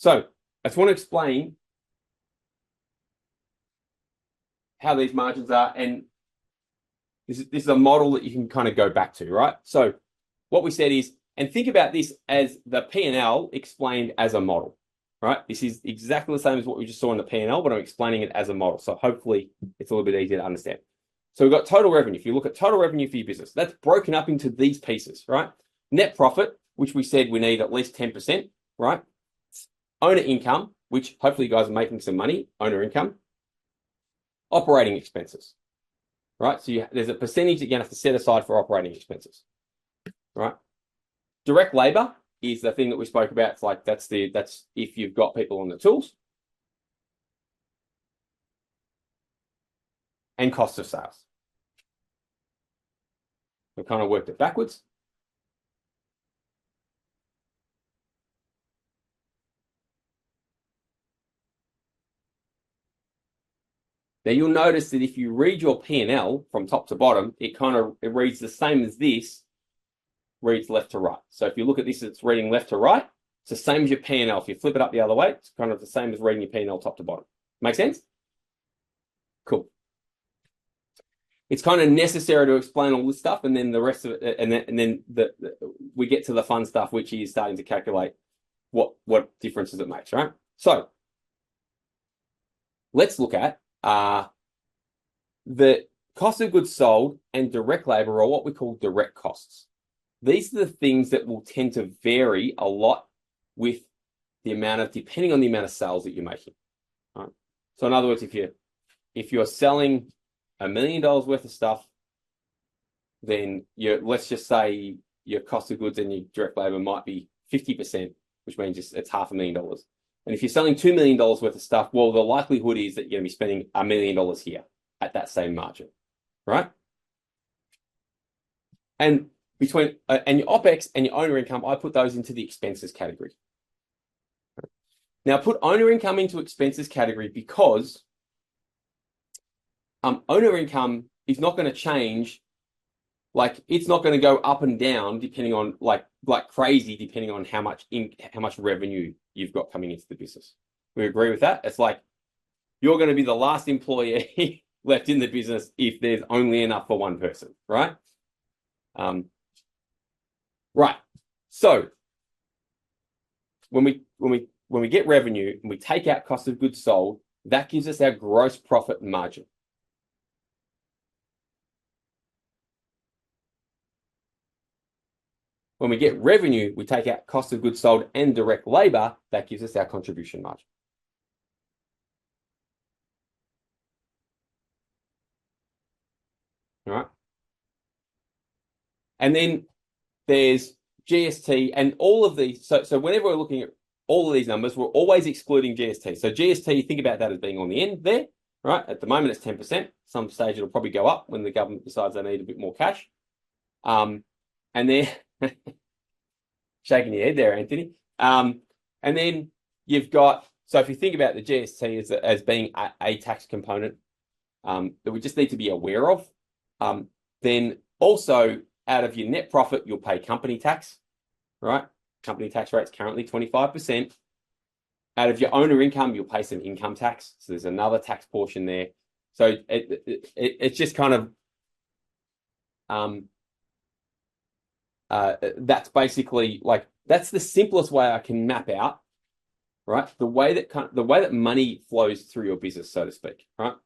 So I just want to explain how these margins are, and this is a model that you can kind of go back to, right? So what we said is, and think about this as the P&L explained as a model, right? This is exactly the same as what we just saw in the P&L, but I'm explaining it as a model. So hopefully it's a little bit easier to understand. So we've got total revenue. If you look at total revenue for your business, that's broken up into these pieces, right? Net profit, which we said we need at least 10%, right? Owner income, which hopefully you guys are making some money, owner income. Operating expenses, right? So there's a percentage that you have to set aside for operating expenses, right? Direct labor is the thing that we spoke about. It's like that's if you've got people on the tools. And cost of sales. We kind of worked it backwards. Now you'll notice that if you read your P&L from top to bottom, it reads the same as this, reads left to right. So if you look at this, it's reading left to right. It's the same as your P&L. If you flip it up the other way, it's kind of the same as reading your P&L top to bottom. Make sense? Cool. It's kind of necessary to explain all this stuff, and then the rest of it, and then we get to the fun stuff, which is starting to calculate what differences it makes, right? So let's look at the cost of goods sold and direct labor, or what we call direct costs. These are the things that will tend to vary a lot with depending on the amount of sales that you're making. Right? So in other words, if you're selling $1 million worth of stuff, then let's just say your cost of goods and your direct labor might be 50%, which means it's $500,000. And if you're selling $2 million worth of stuff, well, the likelihood is that you're going to be spending $1 million here at that same margin, right? And between and your OPEX and your owner income, I put those into the expenses category. Now, put owner income into expenses category because owner income is not going to change. Like, it's not going to go up and down depending on like crazy, depending on how much revenue you've got coming into the business. We agree with that? It's like you're going to be the last employee left in the business if there's only enough for one person, right? Right. So when we get revenue and we take out cost of goods sold, that gives us our gross profit margin. When we get revenue, we take out cost of goods sold and direct labor. That gives us our contribution margin. All right. And then there's GST and all of these. So whenever we're looking at all of these numbers, we're always excluding GST. So GST, think about that as being on the end there, right? At the moment, it's 10%. Some stage it'll probably go up when the government decides they need a bit more cash. And then shaking your head there, Anthony. And then you've got, so if you think about the GST as being a tax component that we just need to be aware of, then also out of your net profit, you'll pay company tax, right? Company tax rate's currently 25%. Out of your owner income, you'll pay some income tax. So there's another tax portion there. So it's just kind of, that's basically like, that's the simplest way I can map out, right? The way that money flows through your business, so to speak, right?